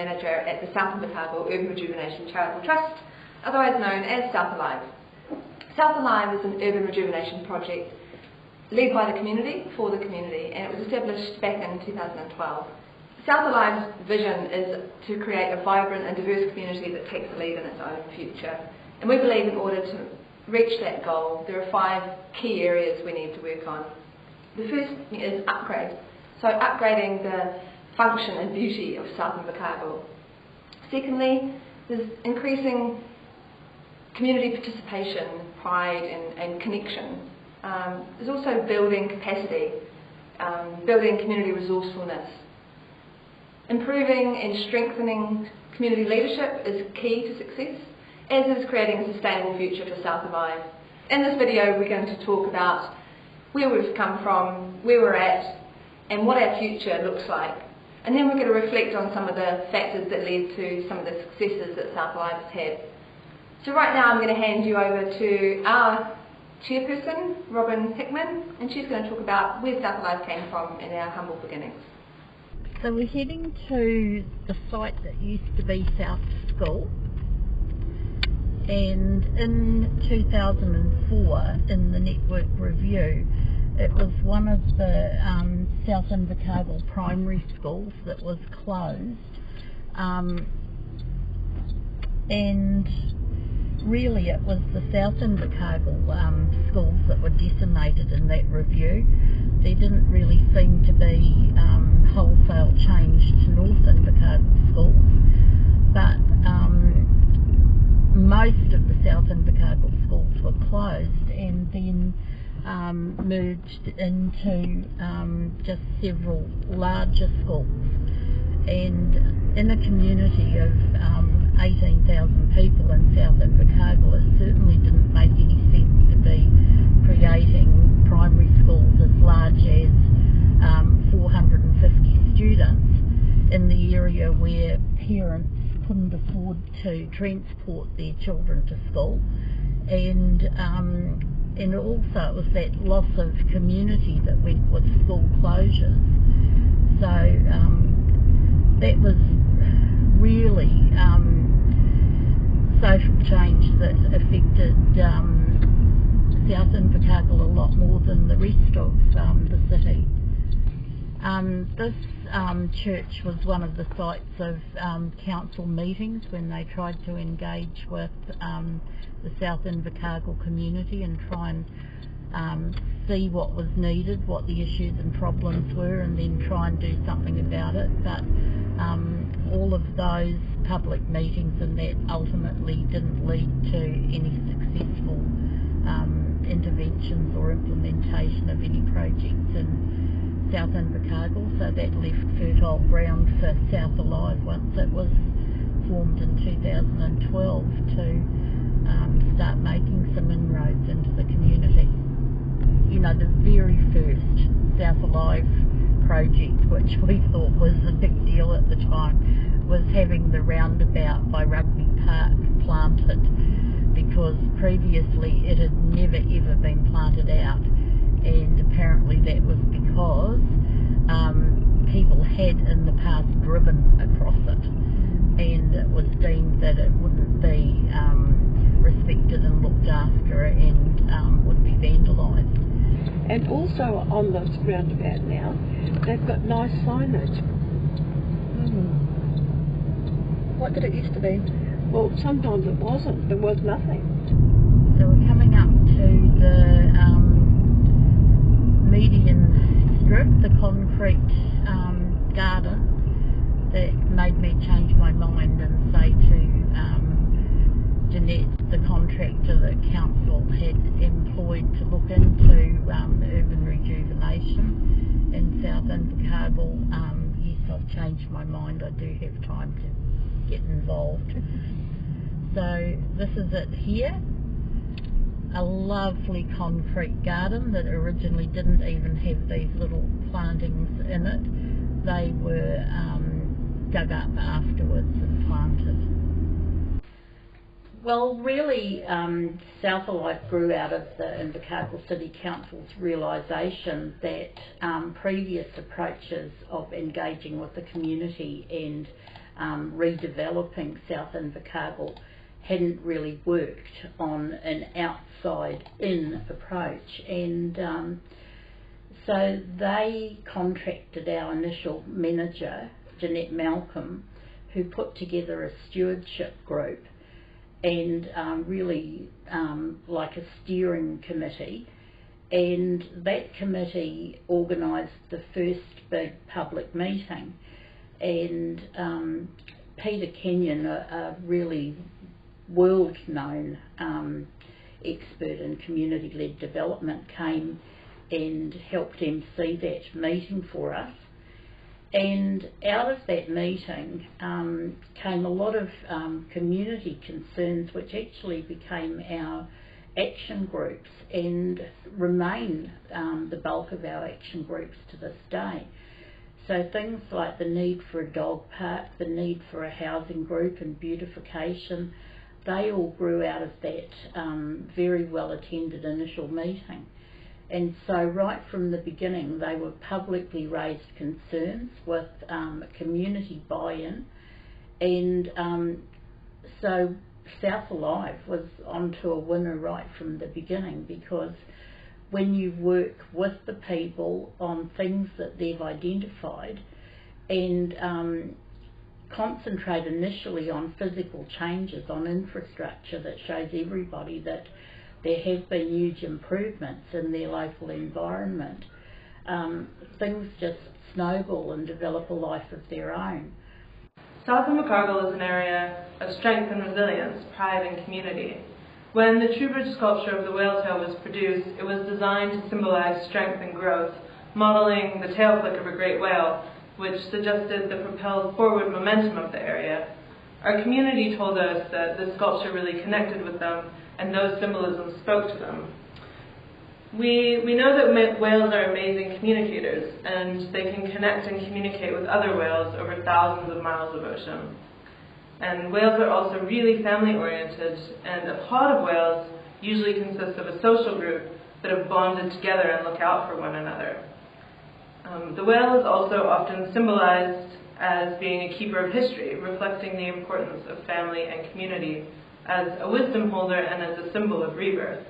Manager at the South Invercargill Urban Rejuvenation Charitable Trust, otherwise known as South Alive. South Alive is an urban rejuvenation project led by the community for the community, and it was established back in 2012. South Alive's vision is to create a vibrant and diverse community that takes the lead in its own future. And we believe in order to reach that goal, there are 5 key areas we need to work on. The first is upgrade. So upgrading the function and beauty of South Invercargill. Secondly, there's increasing community participation, pride and connection. There's also building capacity, building community resourcefulness. Improving and strengthening community leadership is key to success, as is creating a sustainable future for South Alive. In this video we're going to talk about where we've come from, where we're at, and what our future looks like. And then we're going to reflect on some of the factors that led to some of the successes that South Alive has had. So right now I'm going to hand you over to our chairperson, Robin Hickman, and she's going to talk about where South Alive came from in our humble beginnings. So we're heading to the site that used to be South School, and in 2004 in the network review it was one of the South Invercargill primary schools that was closed, and really it was the South Invercargill schools that were decimated in that review. There didn't really seem to be wholesale change to North Invercargill schools, but most of the South Invercargill schools were closed and then merged into just several larger schools. And in a community of 18,000 people in South Invercargill, it certainly didn't make any sense to be creating primary schools as large as 450 students in the area where parents couldn't afford to transport their children to school, and also it was that loss of community that went with school closures. So that was really social change that affected South Invercargill a lot more than the rest of the city. This church was one of the sites of council meetings when they tried to engage with the South Invercargill community and try and see what was needed, what the issues and problems were, and then try and do something about it. But all of those public meetings and that ultimately didn't lead to any successful interventions or implementation of any projects in South Invercargill, so that left fertile ground for South Alive once it was formed in 2012 to start making some inroads into the community. You know, the very first South Alive project, which we thought was a big deal at the time, was having the roundabout by Rugby Park planted, because previously it had never ever been planted out, and apparently that was because people had in the past driven across it, and it was deemed that it wouldn't be respected and looked after and would be vandalised. And also on this roundabout now, they've got nice signage. What did it used to be? Well, sometimes it wasn't. There was nothing. So we're coming up to the median strip, the concrete garden, that made me change my mind and say to Jeanette, the contractor that council had employed to look into urban rejuvenation in South Invercargill, yes, I've changed my mind, I do have time to get involved. So this is it here, a lovely concrete garden that originally didn't even have these little plantings in it. They were dug up afterwards and planted. Well, really, South Alive grew out of the Invercargill City Council's realisation that previous approaches of engaging with the community and redeveloping South Invercargill hadn't really worked on an outside-in approach, and so they contracted our initial manager, Jeanette Malcolm, who put together a stewardship group and really like a steering committee, and that committee organised the first big public meeting, and Peter Kenyon, a really world-known expert in community-led development, came and helped MC that meeting for us. And out of that meeting came a lot of community concerns, which actually became our action groups and remain the bulk of our action groups to this day. So things like the need for a dog park, the need for a housing group and beautification, they all grew out of that very well attended initial meeting. And so right from the beginning they were publicly raised concerns with community buy-in, and so South Alive was onto a winner right from the beginning, because when you work with the people on things that they've identified and concentrate initially on physical changes, on infrastructure that shows everybody that there have been huge improvements in their local environment, things just snowball and develop a life of their own. South Invercargill is an area of strength and resilience, pride and community. When the Trowbridge sculpture of the whale tail was produced, it was designed to symbolise strength and growth, modelling the tail flick of a great whale, which suggested the propelled forward momentum of the area. Our community told us that the sculpture really connected with them, and those symbolisms spoke to them. We know that whales are amazing communicators, and they can connect and communicate with other whales over thousands of miles of ocean. And whales are also really family-oriented, and a pod of whales usually consists of a social group that have bonded together and look out for one another. The whale is also often symbolized as being a keeper of history, reflecting the importance of family and community as a wisdom holder and as a symbol of rebirth.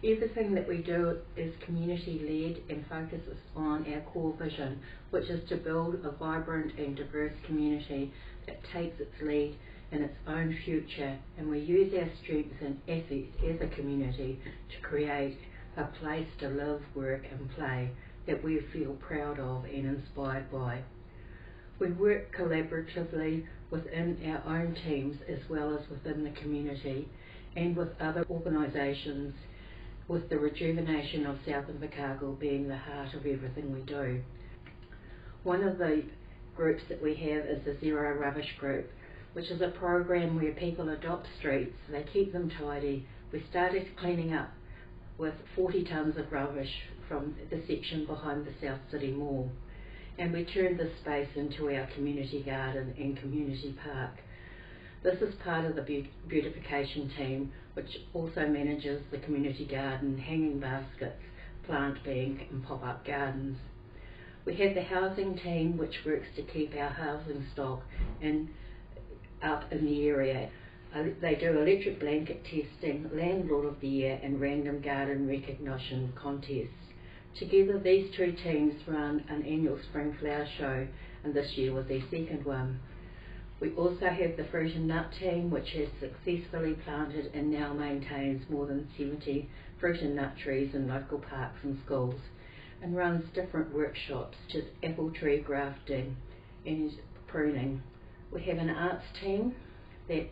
Everything that we do is community-led and focuses on our core vision, which is to build a vibrant and diverse community that takes its lead in its own future, and we use our strengths and assets as a community to create a place to live, work and play that we feel proud of and inspired by. We work collaboratively within our own teams as well as within the community and with other organisations, with the Rejuvenation of South Invercargill being the heart of everything we do. One of the groups that we have is the Zero Rubbish Group, which is a program where people adopt streets, they keep them tidy. We started cleaning up with 40 tonnes of rubbish from the section behind the South City Mall, and we turned this space into our community garden and community park. This is part of the beautification team, which also manages the community garden, hanging baskets, plant bank and pop-up gardens. We have the housing team, which works to keep our housing stock up in the area. They do electric blanket testing, landlord of the year and random garden recognition contests. Together these two teams run an annual spring flower show, and this year was their second one. We also have the fruit and nut team, which has successfully planted and now maintains more than 70 fruit and nut trees in local parks and schools, and runs different workshops such as apple tree grafting and pruning. We have an arts team that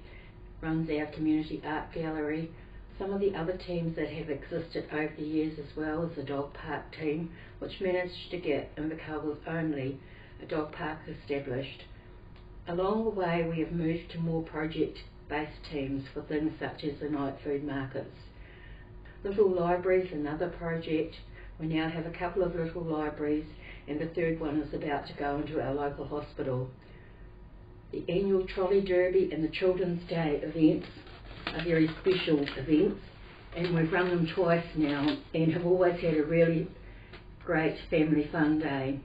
runs our community art gallery. Some of the other teams that have existed over the years as well is the dog park team, which managed to get Invercargill's only a dog park established. Along the way we have moved to more project-based teams for things such as the night food markets. Little libraries, another project. We now have a couple of little libraries, and the third one is about to go into our local hospital. The annual Trolley Derby and the Children's Day events are very special events, and we've run them twice now and have always had a really great family fun day.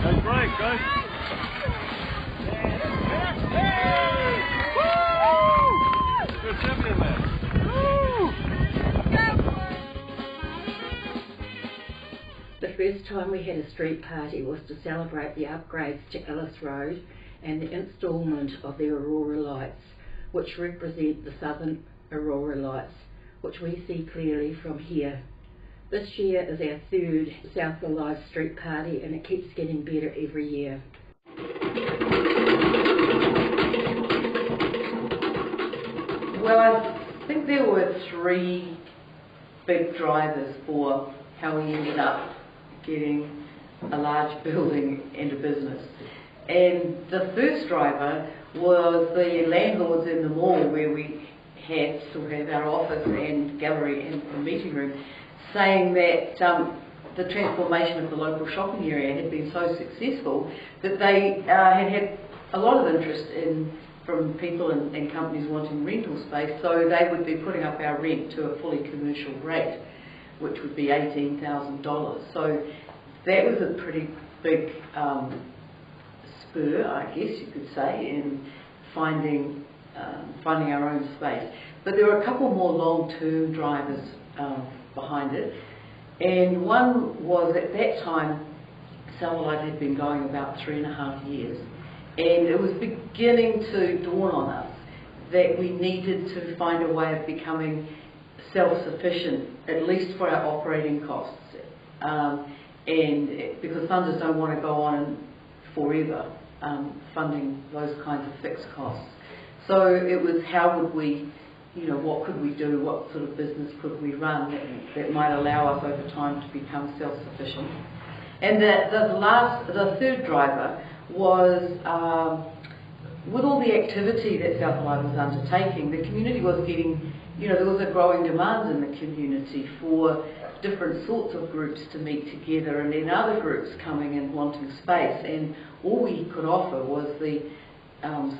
Go break, go. Good champion there. The first time we had a street party was to celebrate the upgrades to Ellis Road and the instalment of the Aurora lights, which represent the southern Aurora lights, which we see clearly from here. This year is our third South Alive street party, and it keeps getting better every year. Well, I think there were three big drivers for how we ended up getting a large building and a business. And the first driver was the landlords in the mall where we still have our office and gallery and meeting room, saying that the transformation of the local shopping area had been so successful that they had a lot of interest from people and companies wanting rental space, so they would be putting up our rent to a fully commercial rate, which would be $18,000. So that was a pretty big spur, I guess you could say, in finding our own space. But there were a couple more long-term drivers behind it, and one was at that time South Alive had been going about 3.5 years, and it was beginning to dawn on us that we needed to find a way of becoming self-sufficient, at least for our operating costs, and because funders don't want to go on forever funding those kinds of fixed costs. So it was, how would we, what could we do, what sort of business could we run that might allow us over time to become self-sufficient. And the third driver was, with all the activity that South Alive was undertaking, the community was getting, there was a growing demand in the community for different sorts of groups to meet together, and then other groups coming and wanting space, and all we could offer was the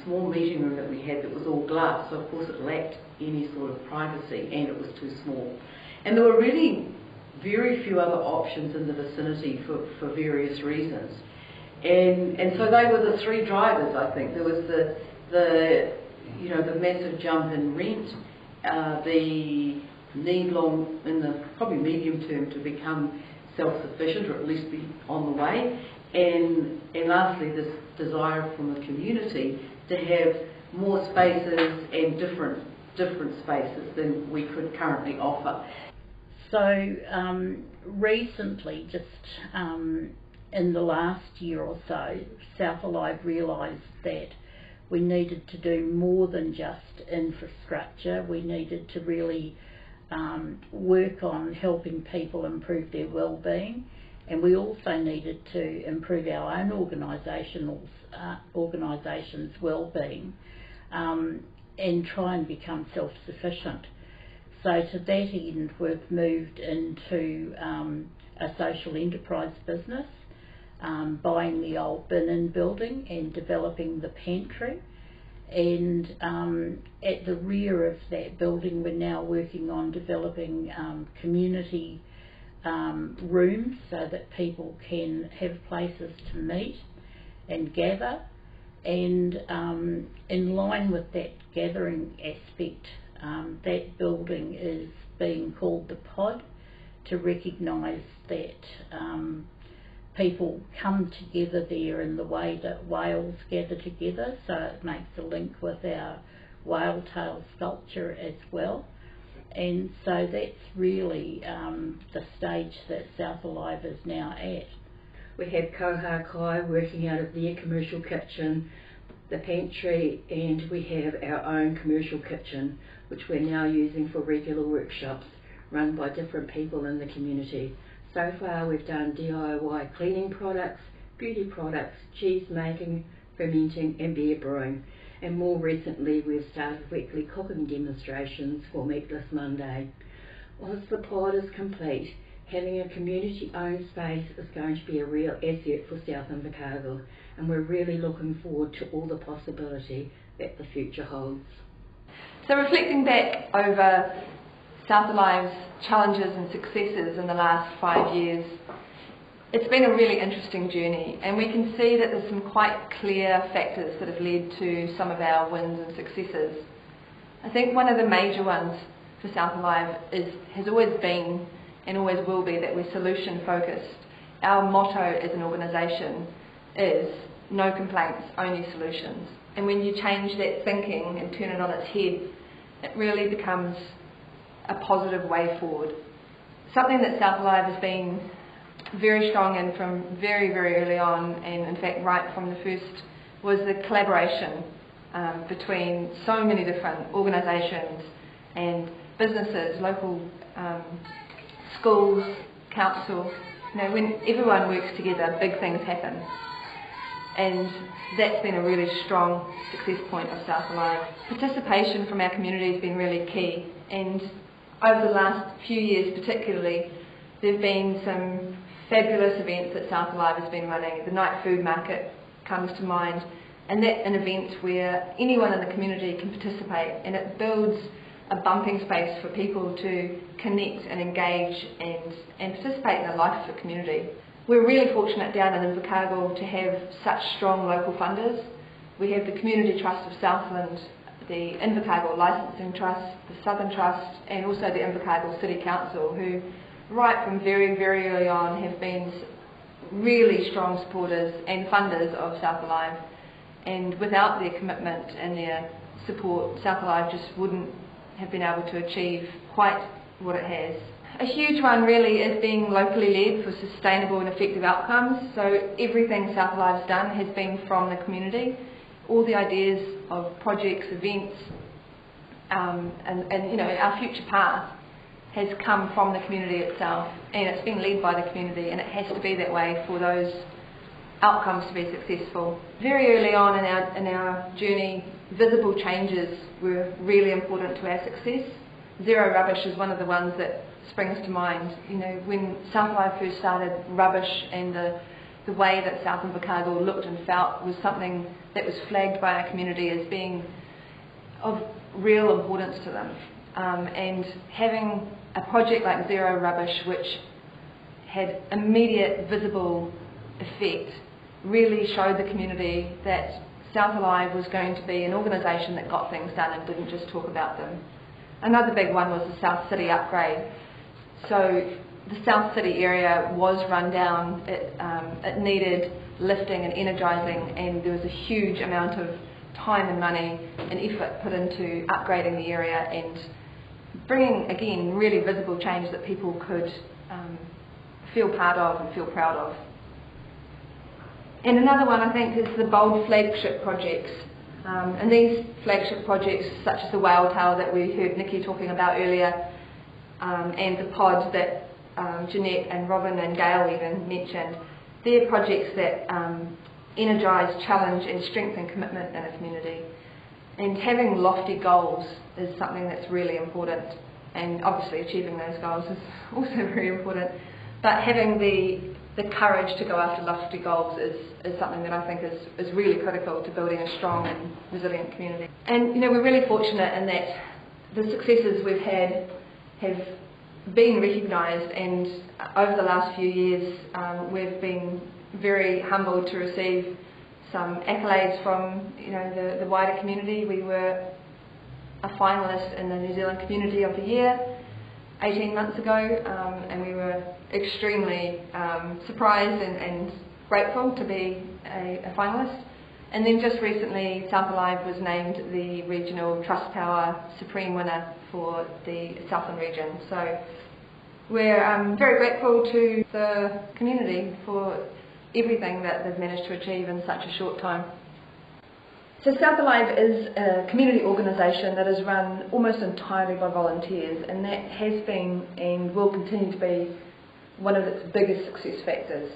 small meeting room that we had that was all glass, so of course it lacked any sort of privacy and it was too small. And there were really very few other options in the vicinity for various reasons. And so they were the three drivers, I think. There was the massive jump in rent, the need in the probably medium term to become self-sufficient, or at least be on the way, and lastly this desire from the community to have more spaces and different spaces than we could currently offer. So recently, just in the last year or so, South Alive realised that we needed to do more than just infrastructure. We needed to really work on helping people improve their well-being, and we also needed to improve our own organisation's well-being and try and become self-sufficient. So to that end, we've moved into a social enterprise business, buying the old bin-in building and developing the pantry. And at the rear of that building, we're now working on developing community rooms so that people can have places to meet and gather. And in line with that gathering aspect, that building is being called the Pod, to recognise that people come together there in the way that whales gather together, so it makes a link with our whale tail sculpture as well. And so that's really the stage that South Alive is now at. We have Koha Kai working out of their commercial kitchen, the pantry, and we have our own commercial kitchen, which we're now using for regular workshops run by different people in the community. So far we've done DIY cleaning products, beauty products, cheese making, fermenting and beer brewing. And more recently we've started weekly cooking demonstrations for Meatless Monday. Once the pod is complete, having a community-owned space is going to be a real asset for South Invercargill, and we're really looking forward to all the possibility that the future holds. So reflecting back over South Alive's challenges and successes in the last 5 years, It's been a really interesting journey, and we can see that there's some quite clear factors that have led to some of our wins and successes. I think one of the major ones for South Alive has always been and always will be that we're solution focused. Our motto as an organisation is no complaints, only solutions. And when you change that thinking and turn it on its head, it really becomes a positive way forward. Something that South Alive has been very strong in from very, very early on, and in fact right from the first, was the collaboration between so many different organisations and businesses, local schools, council. You know, when everyone works together, big things happen. And that's been a really strong success point of South Alive. Participation from our community has been really key, and over the last few years particularly, there have been some fabulous events that South Alive has been running. The night food market comes to mind, and that's an event where anyone in the community can participate, and it builds a bumping space for people to connect and engage and participate in the life of the community. We're really fortunate down in Invercargill to have such strong local funders. We have the Community Trust of Southland, the Invercargill Licensing Trust, the Southern Trust, and also the Invercargill City Council, who right from very, very early on have been really strong supporters and funders of South Alive. And without their commitment and their support, South Alive just wouldn't have been able to achieve quite what it has. A huge one really is being locally led for sustainable and effective outcomes. So everything South Alive's done has been from the community. All the ideas of projects, events, and you know, our future path has come from the community itself, and it's been led by the community, and it has to be that way for those outcomes to be successful. Very early on in our journey, visible changes were really important to our success. Zero rubbish is one of the ones that springs to mind. You know, when South Alive first started, rubbish and the way that South Invercargill looked and felt was something that was flagged by our community as being of real importance to them. And having a project like Zero Rubbish, which had immediate visible effect, really showed the community that South Alive was going to be an organisation that got things done and didn't just talk about them. Another big one was the South City upgrade. So the South City area was run down, it needed lifting and energising, and there was a huge amount of time and money and effort put into upgrading the area and bringing, again, really visible change that people could feel part of and feel proud of. And another one, I think, is the bold flagship projects. And these flagship projects, such as the Whale Tower that we heard Nikki talking about earlier, and the pods that Jeanette and Robin and Gail even mentioned, they're projects that energise, challenge and strengthen commitment in a community. And having lofty goals is something that's really important, and obviously achieving those goals is also very important, but having the courage to go after lofty goals is something that I think is really critical to building a strong and resilient community. And you know, we're really fortunate in that the successes we've had have been recognised, and over the last few years we've been very humbled to receive some accolades from, you know, the wider community. We were a finalist in the New Zealand Community of the Year 18 months ago, and we were extremely surprised and grateful to be a finalist. And then just recently, South Alive was named the Regional Trust Power Supreme Winner for the Southern region. So we're very grateful to the community for everything that they've managed to achieve in such a short time. So South Alive is a community organisation that is run almost entirely by volunteers, and that has been and will continue to be one of its biggest success factors.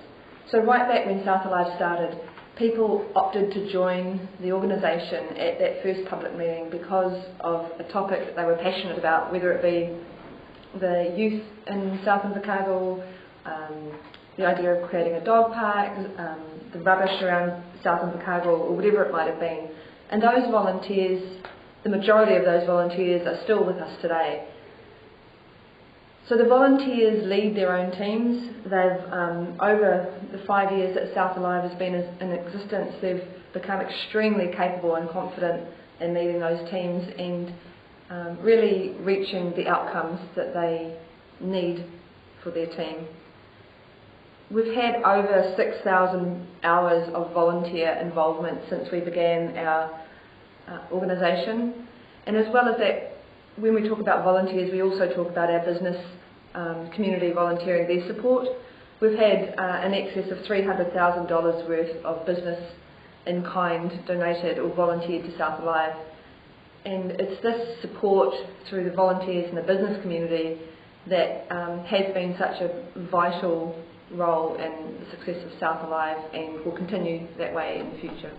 So right back when South Alive started, people opted to join the organisation at that first public meeting because of a topic that they were passionate about, whether it be the youth in South Invercargill, the idea of creating a dog park, the rubbish around South Invercargill, or whatever it might have been. And those volunteers, the majority of those volunteers are still with us today. So the volunteers lead their own teams. They've, over the 5 years that South Alive has been in existence, they've become extremely capable and confident in leading those teams and really reaching the outcomes that they need for their team. We've had over 6,000 hours of volunteer involvement since we began our organisation, and as well as that, when we talk about volunteers, we also talk about our business community volunteering their support. We've had in excess of $300,000 worth of business in kind donated or volunteered to South Alive, and it's this support through the volunteers and the business community that has been such a vital role in the success of South Alive and will continue that way in the future.